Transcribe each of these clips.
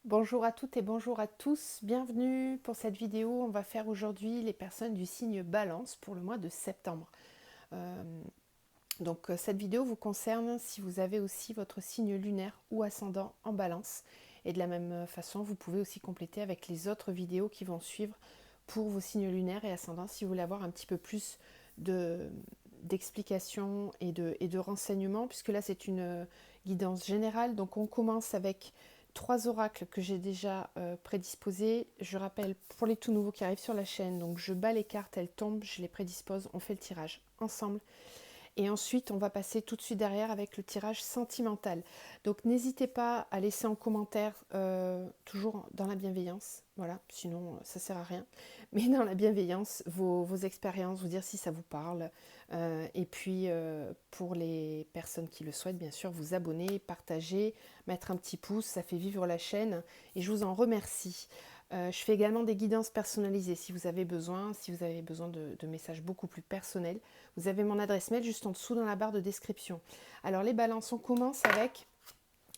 Bonjour à toutes et bonjour à tous, bienvenue pour cette vidéo. On va faire aujourd'hui les personnes du signe Balance pour le mois de septembre. Euh, cette vidéo vous concerne si vous avez aussi votre signe lunaire ou ascendant en Balance. Et de la même façon, vous pouvez aussi compléter avec les autres vidéos qui vont suivre pour vos signes lunaires et ascendants si vous voulez avoir un petit peu plus d'explications et de renseignements, puisque là c'est une guidance générale. Donc on commence avec trois oracles que j'ai déjà prédisposés. Je rappelle pour les tout nouveaux qui arrivent sur la chaîne, donc je bats les cartes, elles tombent, je les prédispose, on fait le tirage ensemble. Et ensuite, on va passer tout de suite derrière avec le tirage sentimental. Donc n'hésitez pas à laisser en commentaire, toujours dans la bienveillance, voilà, sinon ça sert à rien, mais dans la bienveillance, vos expériences, vous dire si ça vous parle. Et puis pour les personnes qui le souhaitent, bien sûr, vous abonner, partager, mettre un petit pouce, ça fait vivre la chaîne et je vous en remercie. Je fais également des guidances personnalisées si vous avez besoin, de messages beaucoup plus personnels. Vous avez mon adresse mail juste en dessous dans la barre de description. Alors les balances, on commence avec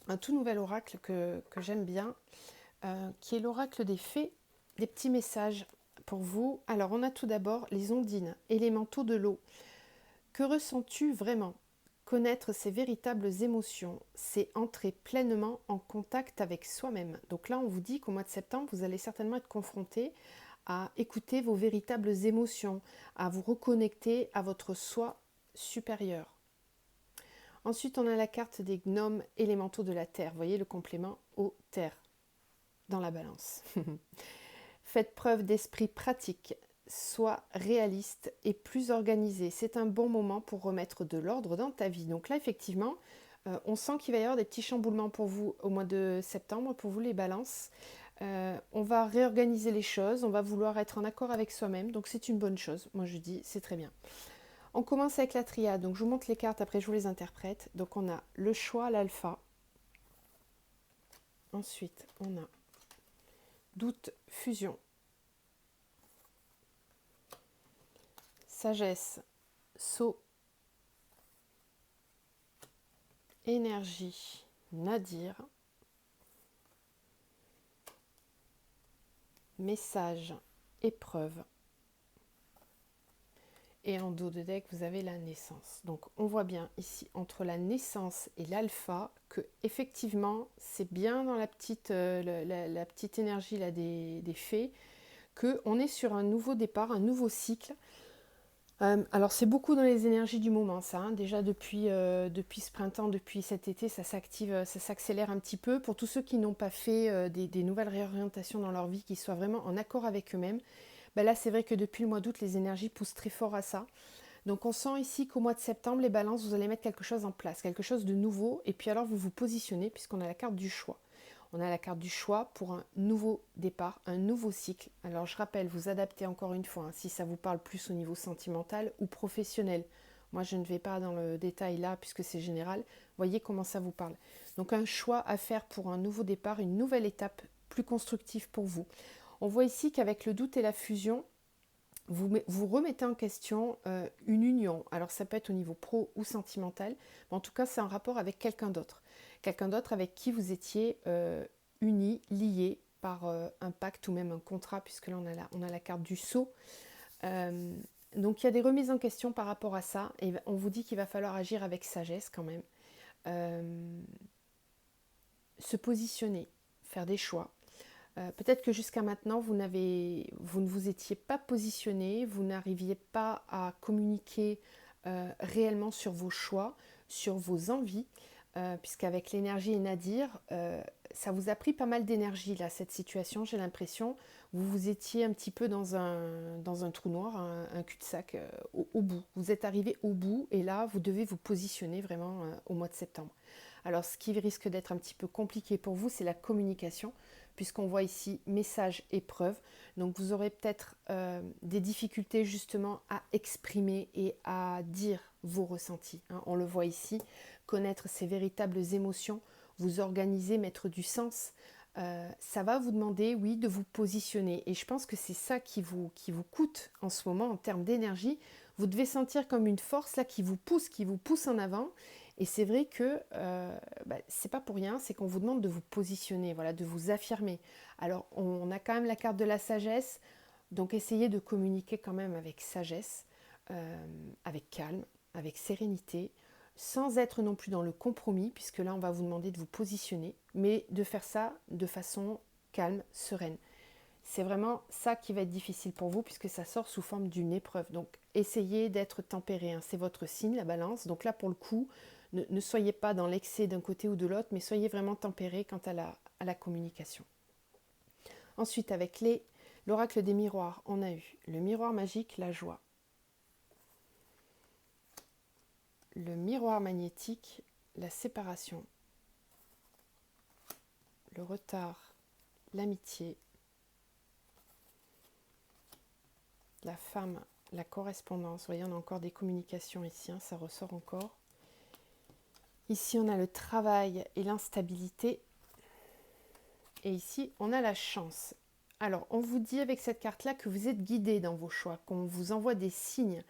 un tout nouvel oracle que j'aime bien, qui est l'oracle des fées, des petits messages pour vous. Alors on a tout d'abord les ondines, élémentaux de l'eau. Que ressens-tu vraiment? Connaître ses véritables émotions, c'est entrer pleinement en contact avec soi-même. Donc là, on vous dit qu'au mois de septembre, vous allez certainement être confronté à écouter vos véritables émotions, à vous reconnecter à votre soi supérieur. Ensuite, on a la carte des gnomes élémentaux de la terre. Vous voyez le complément aux terres dans la balance. Faites preuve d'esprit pratique, sois réaliste et plus organisé. C'est un bon moment pour remettre de l'ordre dans ta vie. Donc là, effectivement, on sent qu'il va y avoir des petits chamboulements pour vous au mois de septembre, pour vous les balances. On va réorganiser les choses, on va vouloir être en accord avec soi-même, donc c'est une bonne chose. Moi je dis, c'est très bien. On commence avec la triade, donc je vous montre les cartes, après je vous les interprète. Donc on a le choix, l'alpha. Ensuite, on a doute, fusion. Sagesse, saut, énergie, nadir. Message, épreuve. Et en dos de deck, vous avez la naissance. Donc on voit bien ici, entre la naissance et l'alpha, que effectivement, c'est bien dans la petite, la petite énergie là, des fées, qu'on est sur un nouveau départ, un nouveau cycle. Alors c'est beaucoup dans les énergies du moment, ça. Hein. Déjà depuis ce printemps, depuis cet été, ça s'active, ça s'accélère un petit peu. Pour tous ceux qui n'ont pas fait des nouvelles réorientations dans leur vie, qui soient vraiment en accord avec eux-mêmes, ben là c'est vrai que depuis le mois d'août, les énergies poussent très fort à ça. Donc on sent ici qu'au mois de septembre, les balances, vous allez mettre quelque chose en place, quelque chose de nouveau. Et puis alors vous vous positionnez, puisqu'on a la carte du choix. On a la carte du choix pour un nouveau départ, un nouveau cycle. Alors je rappelle, vous adaptez encore une fois, hein, si ça vous parle plus au niveau sentimental ou professionnel. Moi je ne vais pas dans le détail là, puisque c'est général. Voyez comment ça vous parle. Donc un choix à faire pour un nouveau départ, une nouvelle étape plus constructive pour vous. On voit ici qu'avec le doute et la fusion, vous remettez en question une union. Alors ça peut être au niveau pro ou sentimental, mais en tout cas c'est en rapport avec quelqu'un d'autre. Quelqu'un d'autre avec qui vous étiez unis, liés par un pacte ou même un contrat, puisque là on a la carte du sceau. Donc il y a des remises en question par rapport à ça, et on vous dit qu'il va falloir agir avec sagesse quand même. Se positionner, faire des choix. Peut-être que jusqu'à maintenant, vous ne vous étiez pas positionné, vous n'arriviez pas à communiquer réellement sur vos choix, sur vos envies, puisqu'avec l'énergie et Nadir, ça vous a pris pas mal d'énergie, là, cette situation, j'ai l'impression. Vous étiez un petit peu dans un trou noir, un cul-de-sac au bout. Vous êtes arrivé au bout et là, vous devez vous positionner vraiment au mois de septembre. Alors, ce qui risque d'être un petit peu compliqué pour vous, c'est la communication, puisqu'on voit ici message épreuve. Donc, vous aurez peut-être des difficultés justement à exprimer et à dire vos ressentis. Hein. On le voit ici, connaître ses véritables émotions, vous organiser, mettre du sens. Ça va vous demander, oui, de vous positionner. Et je pense que c'est ça qui vous coûte en ce moment en termes d'énergie. Vous devez sentir comme une force là qui vous pousse en avant. Et c'est vrai que c'est pas pour rien, c'est qu'on vous demande de vous positionner, voilà, de vous affirmer. Alors, on a quand même la carte de la sagesse, donc essayez de communiquer quand même avec sagesse, avec calme, avec sérénité, sans être non plus dans le compromis, puisque là, on va vous demander de vous positionner, mais de faire ça de façon calme, sereine. C'est vraiment ça qui va être difficile pour vous puisque ça sort sous forme d'une épreuve. Donc essayez d'être tempéré, hein. C'est votre signe, la balance. Donc là pour le coup, ne soyez pas dans l'excès d'un côté ou de l'autre, mais soyez vraiment tempéré quant à la communication. Ensuite avec l'oracle des miroirs, on a eu le miroir magique, la joie. Le miroir magnétique, la séparation. Le retard, l'amitié. La femme, la correspondance. Vous voyez, on a encore des communications ici, hein, ça ressort encore. Ici, on a le travail et l'instabilité. Et ici, on a la chance. Alors, on vous dit avec cette carte-là que vous êtes guidé dans vos choix, qu'on vous envoie des signes,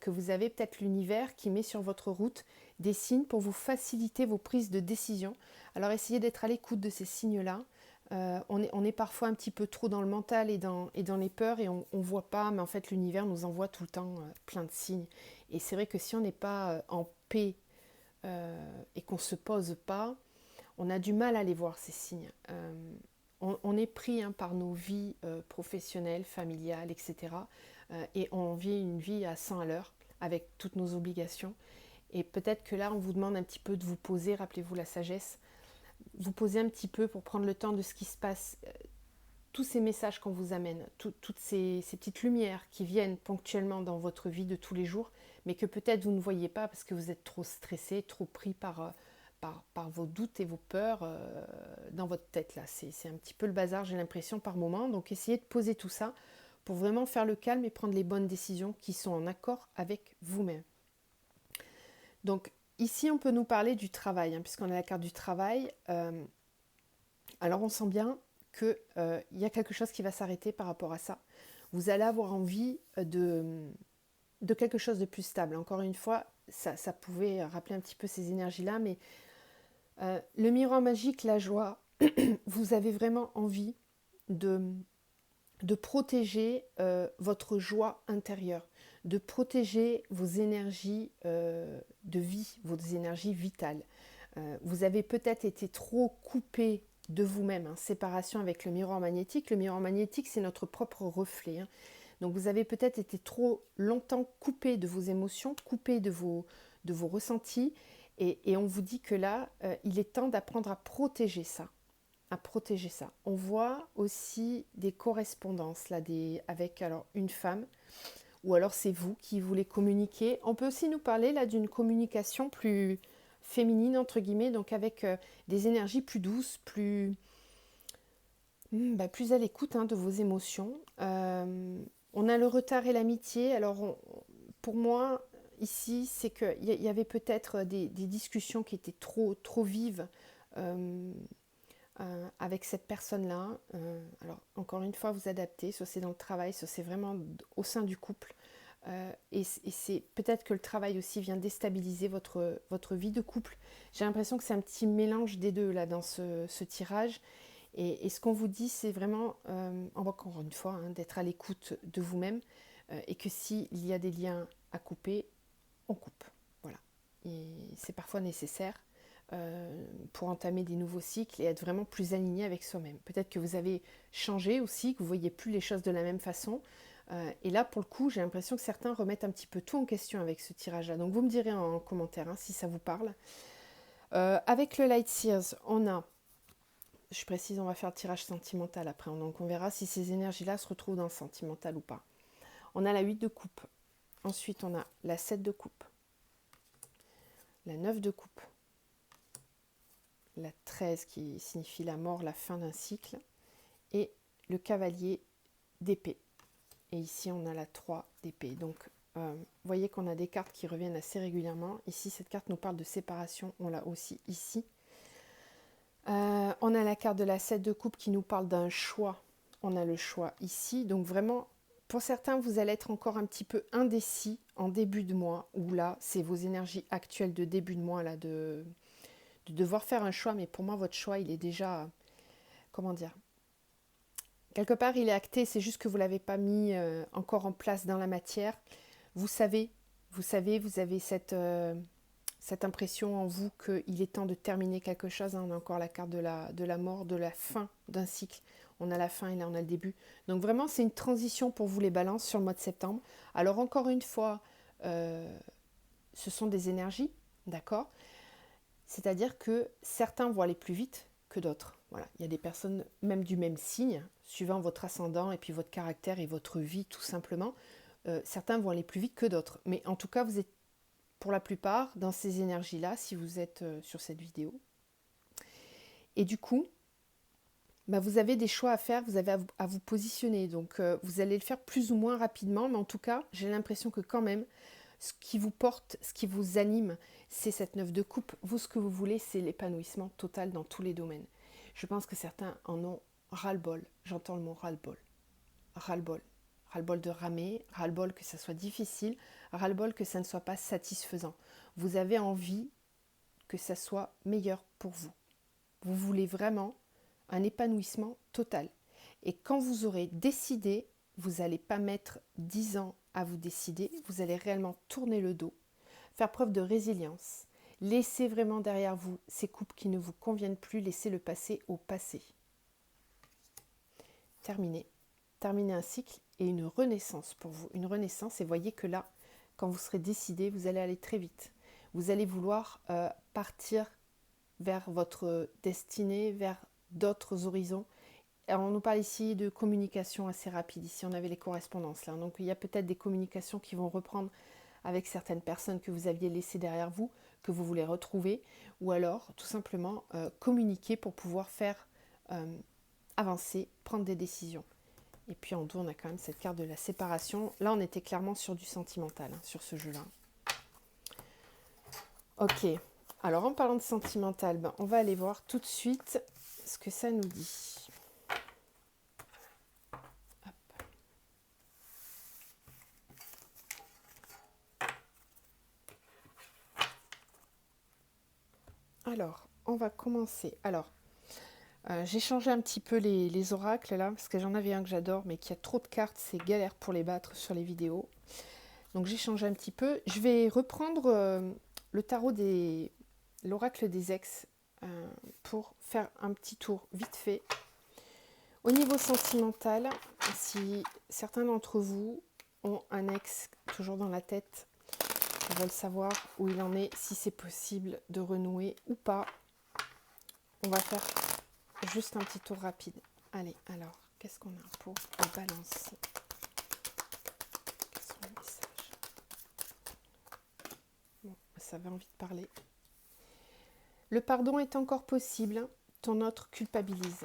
que vous avez peut-être l'univers qui met sur votre route des signes pour vous faciliter vos prises de décision. Alors, essayez d'être à l'écoute de ces signes-là. On est parfois un petit peu trop dans le mental et dans les peurs et on ne voit pas, mais en fait l'univers nous envoie tout le temps plein de signes. Et c'est vrai que si on n'est pas en paix et qu'on ne se pose pas, on a du mal à les voir ces signes. On est pris par nos vies professionnelles, familiales, etc. Et on vit une vie à 100 à l'heure avec toutes nos obligations. Et peut-être que là, on vous demande un petit peu de vous poser, rappelez-vous la sagesse, vous poser un petit peu pour prendre le temps de ce qui se passe, tous ces messages qu'on vous amène, toutes ces petites lumières qui viennent ponctuellement dans votre vie de tous les jours, mais que peut-être vous ne voyez pas parce que vous êtes trop stressé, trop pris par vos doutes et vos peurs dans votre tête. Là, c'est un petit peu le bazar, j'ai l'impression, par moment. Donc essayez de poser tout ça pour vraiment faire le calme et prendre les bonnes décisions qui sont en accord avec vous-même. Donc ici, on peut nous parler du travail, puisqu'on a la carte du travail. Alors on sent bien qu'il y a quelque chose qui va s'arrêter par rapport à ça. Vous allez avoir envie de quelque chose de plus stable. Encore une fois, ça pouvait rappeler un petit peu ces énergies-là, mais le miroir magique, la joie, vous avez vraiment envie de protéger votre joie intérieure, de protéger vos énergies de vie, vos énergies vitales. Vous avez peut-être été trop coupé de vous-même, séparation avec le miroir magnétique. Le miroir magnétique, c'est notre propre reflet. Donc vous avez peut-être été trop longtemps coupé de vos émotions, coupé de vos ressentis. Et on vous dit que là, il est temps d'apprendre à protéger ça. À protéger ça. On voit aussi des correspondances là, avec alors, une femme, ou alors c'est vous qui voulez communiquer. On peut aussi nous parler là d'une communication plus féminine, entre guillemets, donc avec des énergies plus douces, plus à l'écoute de vos émotions. On a le retard et l'amitié. Alors, pour moi, ici, c'est qu'il y avait peut-être des discussions qui étaient trop vives avec cette personne-là. Alors, encore une fois, vous adaptez, soit c'est dans le travail, soit c'est vraiment au sein du couple. Et c'est peut-être que le travail aussi vient déstabiliser votre vie de couple. J'ai l'impression que c'est un petit mélange des deux là dans ce tirage. Et ce qu'on vous dit, c'est vraiment, encore une fois, d'être à l'écoute de vous-même et que s'il y a des liens à couper, on coupe. Voilà. Et c'est parfois nécessaire pour entamer des nouveaux cycles et être vraiment plus aligné avec soi-même. Peut-être que vous avez changé aussi, que vous ne voyez plus les choses de la même façon. Et là, pour le coup, j'ai l'impression que certains remettent un petit peu tout en question avec ce tirage-là. Donc, vous me direz en commentaire si ça vous parle. Avec le Light Sears, on a, je précise, on va faire le tirage sentimental après. Donc, on verra si ces énergies-là se retrouvent dans le sentimental ou pas. On a la 8 de coupe. Ensuite, on a la 7 de coupe. La 9 de coupe. La 13 qui signifie la mort, la fin d'un cycle. Et le cavalier d'épée. Et ici, on a la 3 d'épée. Donc, vous voyez qu'on a des cartes qui reviennent assez régulièrement. Ici, cette carte nous parle de séparation. On l'a aussi ici. On a la carte de la 7 de coupe qui nous parle d'un choix. On a le choix ici. Donc, vraiment, Pour certains, vous allez être encore un petit peu indécis en début de mois, où là, c'est vos énergies actuelles de début de mois, là, de devoir faire un choix. Mais pour moi, votre choix, il est déjà, comment dire, quelque part, il est acté, c'est juste que vous ne l'avez pas mis encore en place dans la matière. Vous savez, vous avez cette impression en vous qu'il est temps de terminer quelque chose. On a encore la carte de la mort, de la fin d'un cycle. On a la fin et là on a le début. Donc vraiment c'est une transition pour vous les balances sur le mois de septembre. Alors encore une fois, ce sont des énergies, d'accord? C'est-à-dire que certains vont aller plus vite que d'autres. Voilà. Il y a des personnes même du même signe, suivant votre ascendant et puis votre caractère et votre vie tout simplement. Certains vont aller plus vite que d'autres. Mais en tout cas, vous êtes pour la plupart dans ces énergies-là, si vous êtes sur cette vidéo. Et du coup, bah, vous avez des choix à faire, vous avez à vous positionner. Donc, vous allez le faire plus ou moins rapidement, mais en tout cas, j'ai l'impression que quand même, ce qui vous porte, ce qui vous anime, c'est cette 9 de coupe. Vous, ce que vous voulez, c'est l'épanouissement total dans tous les domaines. Je pense que certains en ont ras-le-bol. J'entends le mot ras-le-bol. Ras-le-bol. Ras-le-bol de ramer, ras-le-bol que ça soit difficile, ras-le-bol que ça ne soit pas satisfaisant. Vous avez envie que ça soit meilleur pour vous. Vous voulez vraiment un épanouissement total. Et quand vous aurez décidé, vous n'allez pas mettre 10 ans à vous décider, vous allez réellement tourner le dos, faire preuve de résilience, laisser vraiment derrière vous ces coupes qui ne vous conviennent plus, laisser le passé au passé. Terminé. Terminer un cycle et une renaissance pour vous. Une renaissance, et voyez que là, quand vous serez décidé, vous allez aller très vite. Vous allez vouloir partir vers votre destinée, vers d'autres horizons. Alors, on nous parle ici de communication assez rapide. Ici, on avait les correspondances là. Donc, il y a peut-être des communications qui vont reprendre avec certaines personnes que vous aviez laissées derrière vous, que vous voulez retrouver. Ou alors, tout simplement, communiquer pour pouvoir faire avancer, prendre des décisions. Et puis en dos, on a quand même cette carte de la séparation. Là, on était clairement sur du sentimental, hein, sur ce jeu-là. Ok. Alors, en parlant de sentimental, ben, on va aller voir tout de suite ce que ça nous dit. Hop. Alors, on va commencer. Alors, j'ai changé un petit peu les oracles là, parce que j'en avais un que j'adore, mais qui a trop de cartes, c'est galère pour les battre sur les vidéos. Donc j'ai changé un petit peu. Je vais reprendre le tarot l'oracle des ex pour faire un petit tour vite fait. Au niveau sentimental, si certains d'entre vous ont un ex toujours dans la tête, ils veulent savoir où il en est, si c'est possible de renouer ou pas, on va faire juste un petit tour rapide. Allez, alors, qu'est-ce qu'on a pour les balances? Quels sont les messages? Bon, ça avait envie de parler. Le pardon est encore possible, ton autre culpabilise.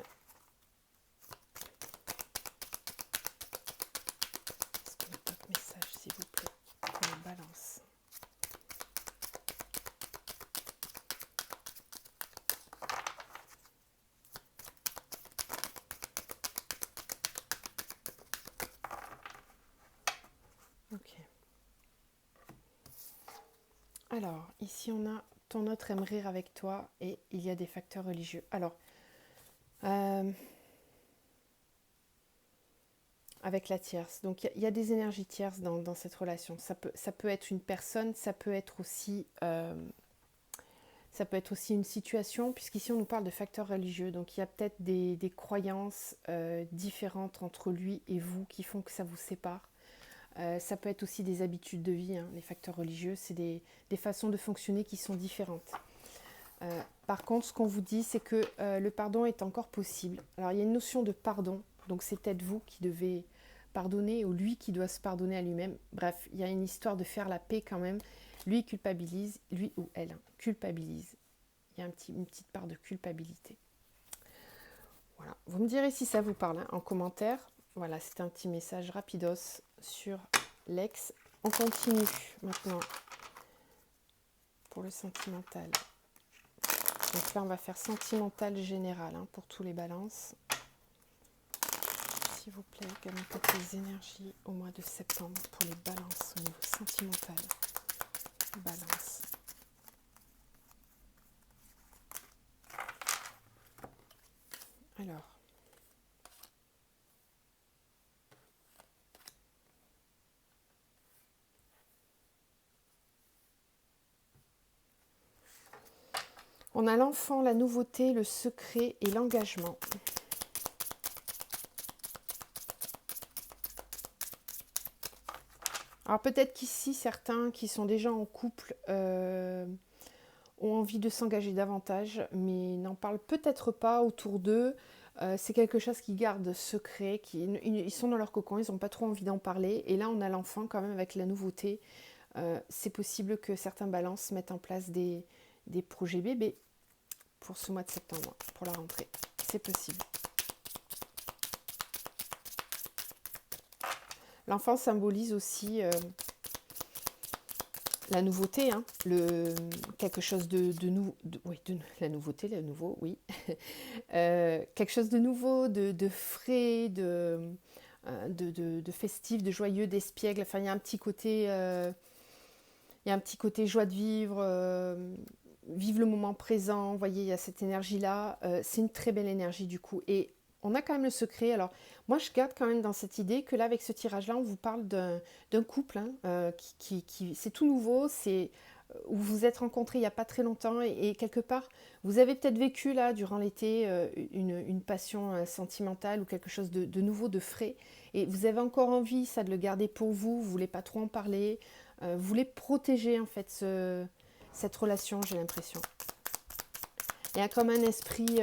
Est-ce qu'on a d'autres messages, s'il vous plaît, pour les balances? Ok. Alors, ici on a ton autre aime rire avec toi et il y a des facteurs religieux. Alors, avec la tierce. Donc, il y a des énergies tierces dans cette relation. Ça peut être une personne, ça peut être aussi une situation, puisqu'ici on nous parle de facteurs religieux. Donc, il y a peut-être des croyances différentes entre lui et vous qui font que ça vous sépare. Ça peut être aussi des habitudes de vie, hein. Les facteurs religieux, c'est des façons de fonctionner qui sont différentes. Par contre, ce qu'on vous dit, c'est que le pardon est encore possible. Alors, il y a une notion de pardon, donc c'est peut-être vous qui devez pardonner ou lui qui doit se pardonner à lui-même. Bref, il y a une histoire de faire la paix quand même. Lui culpabilise, lui ou elle culpabilise. Il y a une petite part de culpabilité. Voilà. Vous me direz si ça vous parle hein, en commentaire. Voilà, c'est un petit message rapidos sur l'ex. On continue maintenant pour le sentimental. Donc là, on va faire sentimental général hein, pour tous les balances. s'il vous plaît, quelles vont être les énergies au mois de septembre pour les balances au niveau sentimental. Balance. Alors. On a l'enfant, la nouveauté, le secret et l'engagement. Alors peut-être qu'ici, certains qui sont déjà en couple ont envie de s'engager davantage, mais n'en parlent peut-être pas autour d'eux. C'est quelque chose qu'ils gardent secret, ils sont dans leur cocon, ils n'ont pas trop envie d'en parler. Et là, on a l'enfant quand même avec la nouveauté. C'est possible que certains balances mettent en place des projets bébés pour ce mois de septembre, pour la rentrée. C'est possible. L'enfant symbolise aussi la nouveauté, hein, quelque chose de nouveau, oui, la nouveauté, le nouveau, oui. Quelque chose de nouveau, de frais, de festif, de joyeux, d'espiègle. Enfin, il y a un petit côté, joie de vivre, vivre le moment présent. Vous voyez, il y a cette énergie-là. C'est une très belle énergie du coup. Et on a quand même le secret. Alors, moi, je garde quand même dans cette idée que là, avec ce tirage-là, on vous parle d'un couple hein, c'est tout nouveau. C'est où vous vous êtes rencontrés il n'y a pas très longtemps et quelque part, vous avez peut-être vécu là, durant l'été, une passion sentimentale ou quelque chose de nouveau, de frais. Et vous avez encore envie, ça, de le garder pour vous. Vous ne voulez pas trop en parler. Vous voulez protéger, en fait, cette relation, j'ai l'impression. Il y a comme un esprit,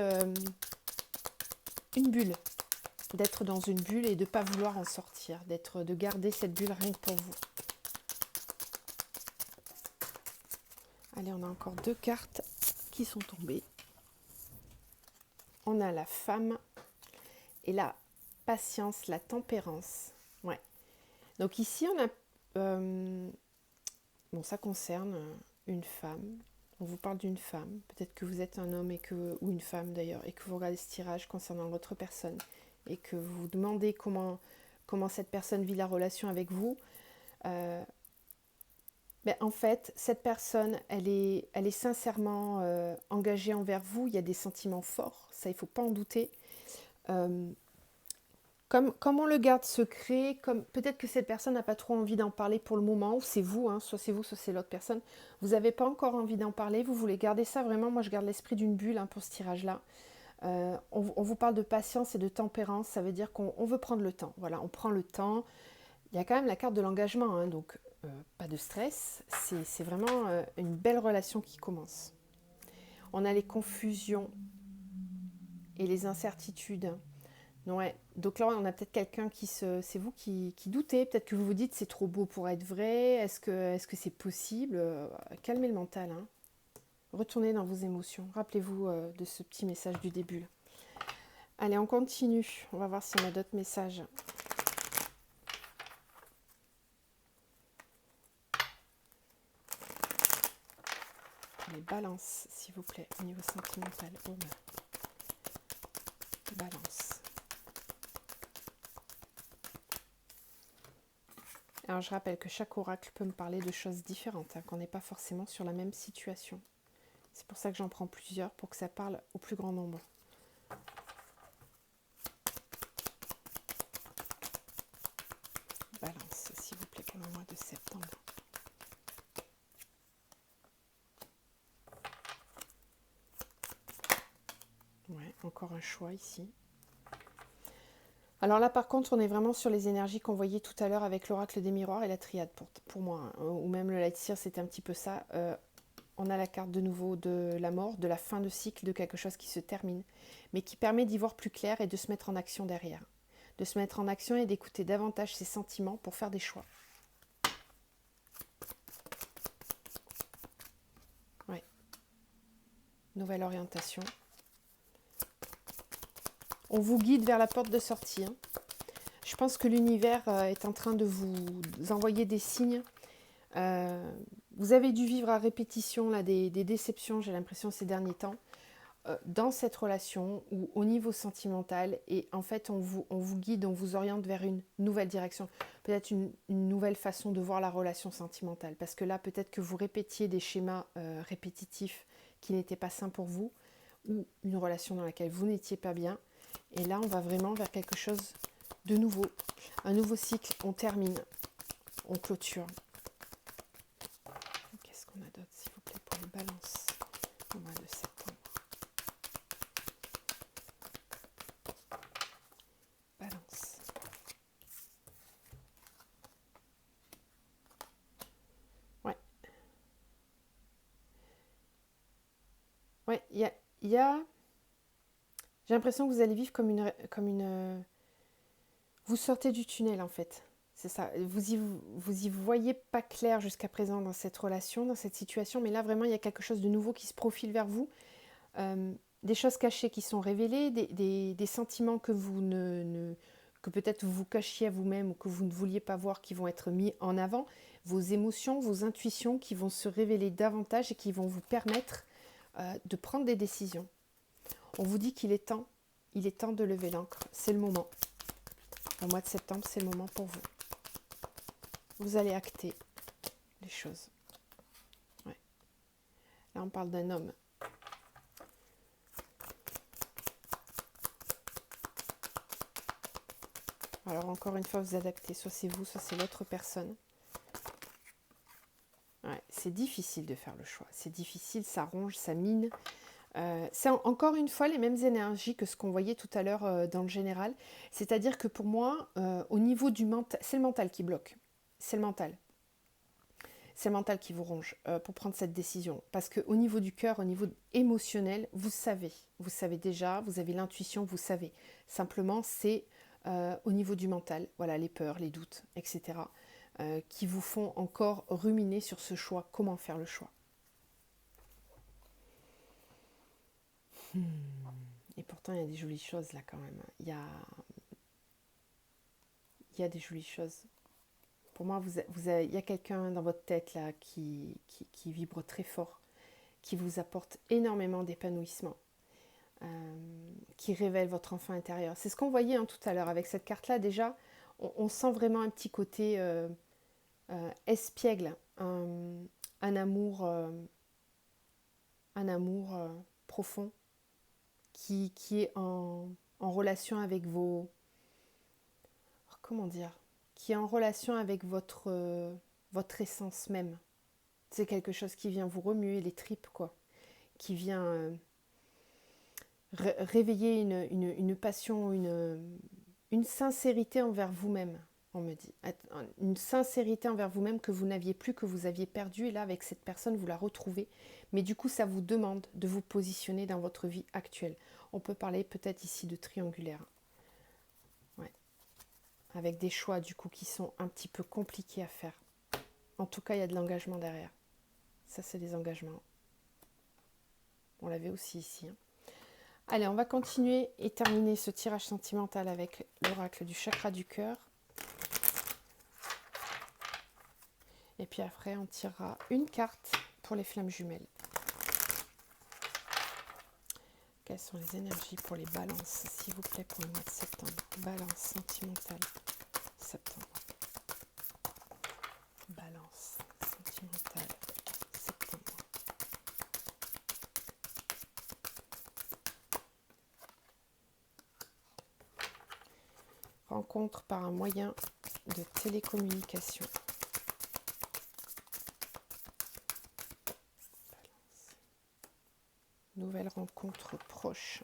une bulle, d'être dans une bulle et de ne pas vouloir en sortir, de garder cette bulle rien que pour vous. Allez, on a encore 2 cartes qui sont tombées. On a la femme et la patience, la tempérance. Ouais. Donc ici, on a... bon, ça concerne une femme. On vous parle d'une femme. Peut-être que vous êtes un homme ou une femme d'ailleurs, et que vous regardez ce tirage concernant l'autre personne, et que vous vous demandez comment cette personne vit la relation avec vous. Ben, en fait, cette personne, elle est sincèrement engagée envers vous. Il y a des sentiments forts, ça, il ne faut pas en douter. Comme on le garde secret, peut-être que cette personne n'a pas trop envie d'en parler pour le moment, ou c'est vous, hein, soit c'est l'autre personne. Vous n'avez pas encore envie d'en parler, vous voulez garder ça vraiment. Moi, je garde l'esprit d'une bulle hein, pour ce tirage-là. On vous parle de patience et de tempérance, ça veut dire qu'on veut prendre le temps. Voilà, on prend le temps. Il y a quand même la carte de l'engagement, hein, donc pas de stress. C'est vraiment une belle relation qui commence. On a les confusions et les incertitudes. Ouais. Donc là, on a peut-être quelqu'un c'est vous qui doutez. Peut-être que vous vous dites c'est trop beau pour être vrai. Est-ce que c'est possible? Calmez le mental. Hein. Retournez dans vos émotions. Rappelez-vous de ce petit message du début. Là. Allez, on continue. On va voir si on a d'autres messages. Les balances, s'il vous plaît, au niveau sentimental. Oh ben. Balance. Alors je rappelle que chaque oracle peut me parler de choses différentes, hein, qu'on n'est pas forcément sur la même situation. C'est pour ça que j'en prends plusieurs, pour que ça parle au plus grand nombre. Balance, s'il vous plaît, pour le mois de septembre. Ouais, encore un choix ici. Alors là, par contre, on est vraiment sur les énergies qu'on voyait tout à l'heure avec l'oracle des miroirs et la triade pour moi. Hein, ou même le light seer, c'était un petit peu ça. On a la carte de nouveau de la mort, de la fin de cycle, de quelque chose qui se termine, mais qui permet d'y voir plus clair et de se mettre en action derrière. De se mettre en action et d'écouter davantage ses sentiments pour faire des choix. Ouais. Nouvelle orientation. On vous guide vers la porte de sortie. Hein. Je pense que l'univers est en train de vous envoyer des signes. Vous avez dû vivre à répétition là, des déceptions, j'ai l'impression, ces derniers temps. dans cette relation ou au niveau sentimental, et en fait on vous guide, on vous oriente vers une nouvelle direction, peut-être une nouvelle façon de voir la relation sentimentale, parce que là peut-être que vous répétiez des schémas répétitifs qui n'étaient pas sains pour vous, ou une relation dans laquelle vous n'étiez pas bien, et là on va vraiment vers quelque chose de nouveau, un nouveau cycle, on termine, on clôture. Qu'est-ce qu'on a d'autre s'il vous plaît pour les balances au mois de septembre? Balance. Ouais. Ouais, il y a... J'ai l'impression que vous allez vivre comme une... Vous sortez du tunnel en fait. C'est ça. Vous y voyez pas clair jusqu'à présent dans cette relation, dans cette situation, mais là vraiment il y a quelque chose de nouveau qui se profile vers vous. Des choses cachées qui sont révélées, des sentiments que que peut-être vous cachiez à vous-même ou que vous ne vouliez pas voir qui vont être mis en avant, vos émotions, vos intuitions qui vont se révéler davantage et qui vont vous permettre de prendre des décisions. On vous dit qu'il est temps de lever l'ancre, c'est le moment. Au mois de septembre, c'est le moment pour vous. Vous allez acter les choses. Ouais. Là, on parle d'un homme. Alors, encore une fois, vous adaptez. Soit c'est vous, soit c'est l'autre personne. Ouais, c'est difficile de faire le choix. C'est difficile, ça ronge, ça mine. C'est encore une fois les mêmes énergies que ce qu'on voyait tout à l'heure dans le général. C'est-à-dire que pour moi, au niveau du mental, c'est le mental qui bloque. C'est le mental. C'est le mental qui vous ronge pour prendre cette décision. Parce qu'au niveau du cœur, au niveau émotionnel, vous savez déjà, vous avez l'intuition, vous savez. Simplement, c'est au niveau du mental, voilà, les peurs, les doutes, etc., qui vous font encore ruminer sur ce choix, comment faire le choix. Et pourtant, il y a des jolies choses là quand même. Il y a des jolies choses. Pour moi, il y a quelqu'un dans votre tête là qui vibre très fort, qui vous apporte énormément d'épanouissement, qui révèle votre enfant intérieur. C'est ce qu'on voyait tout à l'heure avec cette carte-là. Déjà, on sent vraiment un petit côté espiègle, un amour profond qui est en relation avec vos... Comment dire ? Qui est en relation avec votre essence même. C'est quelque chose qui vient vous remuer les tripes, quoi. Qui vient réveiller une passion, une sincérité envers vous-même, on me dit. Une sincérité envers vous-même que vous n'aviez plus, que vous aviez perdu. Et là, avec cette personne, vous la retrouvez. Mais du coup, ça vous demande de vous positionner dans votre vie actuelle. On peut parler peut-être ici de triangulaire. Ouais. Avec des choix, du coup, qui sont un petit peu compliqués à faire. En tout cas, il y a de l'engagement derrière. Ça, c'est des engagements. On l'avait aussi ici. Allez, on va continuer et terminer ce tirage sentimental avec l'oracle du chakra du cœur. Et puis après, on tirera une carte pour les flammes jumelles. Quelles sont les énergies pour les balances, s'il vous plaît, pour le mois de septembre? Balance sentimentale, septembre. Balance sentimentale, septembre. Rencontre par un moyen de télécommunication. Balance. Nouvelle rencontre proche.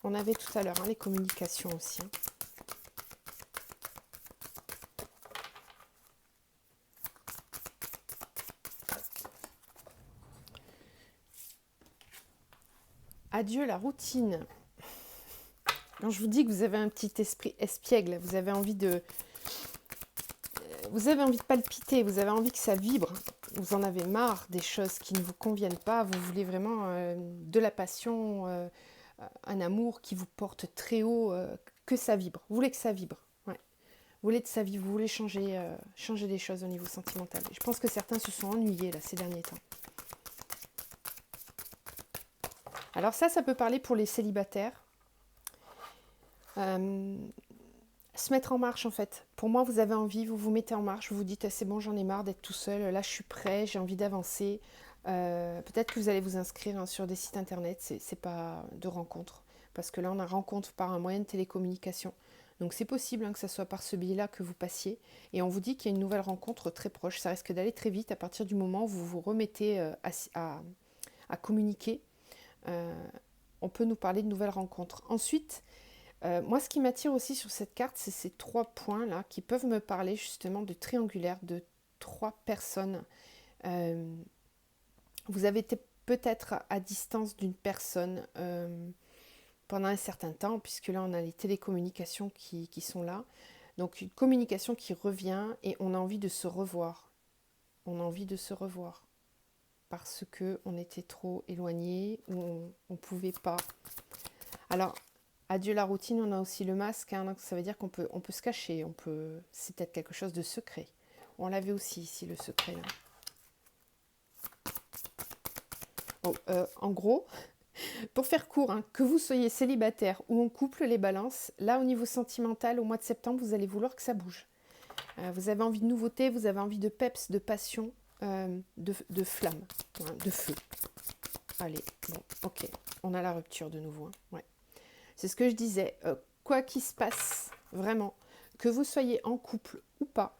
On avait tout à l'heure les communications aussi. Adieu la routine. Quand je vous dis que vous avez un petit esprit espiègle, vous avez envie de palpiter, vous avez envie que ça vibre, vous en avez marre des choses qui ne vous conviennent pas, vous voulez vraiment de la passion, un amour qui vous porte très haut, que ça vibre, vous voulez que ça vibre, ouais. Vous voulez que ça vibre, vous voulez changer des choses au niveau sentimental. Et je pense que certains se sont ennuyés là ces derniers temps. Alors ça peut parler pour les célibataires. Se mettre en marche en fait. Pour moi, vous avez envie, vous vous mettez en marche, vous vous dites ah, c'est bon, j'en ai marre d'être tout seul, là je suis prêt, j'ai envie d'avancer. Peut-être que vous allez vous inscrire hein, sur des sites internet, c'est pas de rencontre, parce que là on a rencontre par un moyen de télécommunication. Donc c'est possible hein, que ce soit par ce biais-là que vous passiez, et on vous dit qu'il y a une nouvelle rencontre très proche. Ça risque d'aller très vite à partir du moment où vous vous remettez à communiquer. On peut nous parler de nouvelles rencontres. Ensuite, moi, ce qui m'attire aussi sur cette carte, c'est ces 3 points-là qui peuvent me parler justement de triangulaire, de 3 personnes. Vous avez été peut-être à distance d'une personne pendant un certain temps, puisque là, on a les télécommunications qui sont là. Donc, une communication qui revient et on a envie de se revoir. On a envie de se revoir parce qu'on était trop éloignés ou on ne pouvait pas. Alors, adieu la routine, on a aussi le masque, hein, donc ça veut dire qu'on peut se cacher, c'est peut-être quelque chose de secret. On l'avait aussi ici, le secret. Là. Bon, en gros, pour faire court, hein, que vous soyez célibataire ou en couple, les balances, là au niveau sentimental, au mois de septembre, vous allez vouloir que ça bouge. Vous avez envie de nouveauté, vous avez envie de peps, de passion, de flamme, hein, de feu. Allez, bon, ok, on a la rupture de nouveau. Hein, ouais. C'est ce que je disais, quoi qu'il se passe, vraiment, que vous soyez en couple ou pas,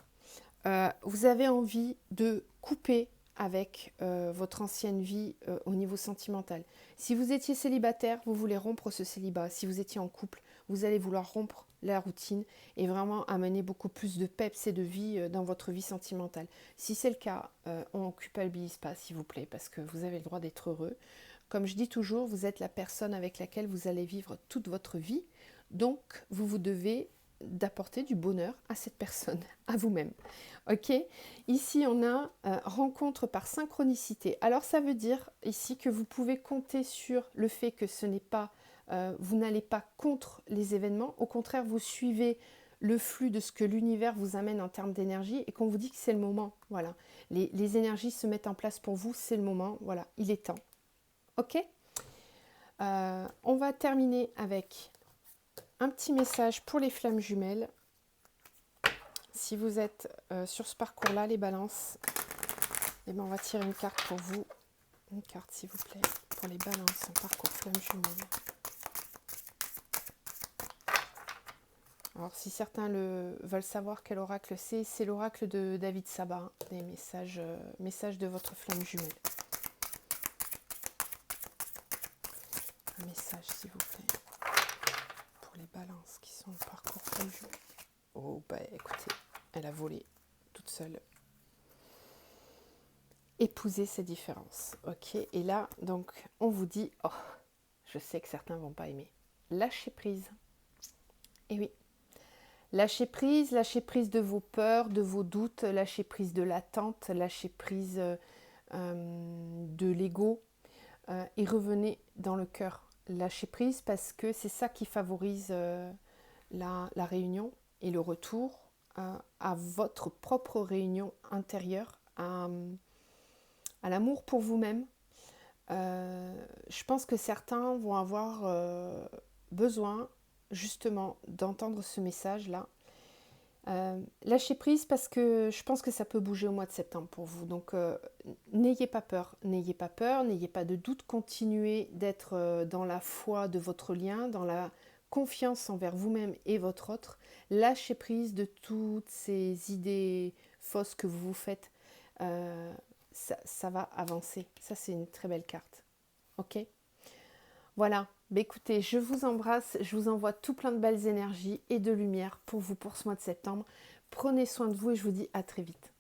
vous avez envie de couper avec votre ancienne vie au niveau sentimental. Si vous étiez célibataire, vous voulez rompre ce célibat. Si vous étiez en couple, vous allez vouloir rompre la routine et vraiment amener beaucoup plus de peps et de vie dans votre vie sentimentale. Si c'est le cas, on ne culpabilise pas, s'il vous plaît, parce que vous avez le droit d'être heureux. Comme je dis toujours, vous êtes la personne avec laquelle vous allez vivre toute votre vie. Donc, vous devez d'apporter du bonheur à cette personne, à vous-même. Ok ? Ici, on a rencontre par synchronicité. Alors, ça veut dire ici que vous pouvez compter sur le fait que ce n'est pas, vous n'allez pas contre les événements. Au contraire, vous suivez le flux de ce que l'univers vous amène en termes d'énergie et qu'on vous dit que c'est le moment. Voilà. Les énergies se mettent en place pour vous, c'est le moment. Voilà, il est temps. Ok, on va terminer avec un petit message pour les flammes jumelles. Si vous êtes sur ce parcours-là, les balances, eh ben on va tirer une carte pour vous. Une carte, s'il vous plaît, pour les balances en parcours flammes jumelles. Alors, si certains veulent savoir quel oracle c'est l'oracle de David Sabat, hein, des messages de votre flamme jumelle. Un message, s'il vous plaît, pour les balances qui sont au parcours flamme jumelle. Oh, bah écoutez, elle a volé toute seule. Épouser ces différences, ok. Et là, donc, on vous dit, oh, je sais que certains vont pas aimer. Lâchez prise. Et oui, lâchez prise de vos peurs, de vos doutes, lâchez prise de l'attente, lâchez prise de l'ego et revenez dans le cœur. Lâchez prise parce que c'est ça qui favorise la réunion et le retour à votre propre réunion intérieure, à l'amour pour vous-même. Je pense que certains vont avoir besoin justement d'entendre ce message-là. Lâchez prise parce que je pense que ça peut bouger au mois de septembre pour vous. Donc n'ayez pas peur, n'ayez pas de doute, continuez d'être dans la foi de votre lien, dans la confiance envers vous-même et votre autre. Lâchez prise de toutes ces idées fausses que vous vous faites. Ça va avancer. Ça, c'est une très belle carte. Ok ? Voilà. Bah, écoutez, je vous embrasse. Je vous envoie tout plein de belles énergies et de lumière pour vous pour ce mois de septembre. Prenez soin de vous et je vous dis à très vite.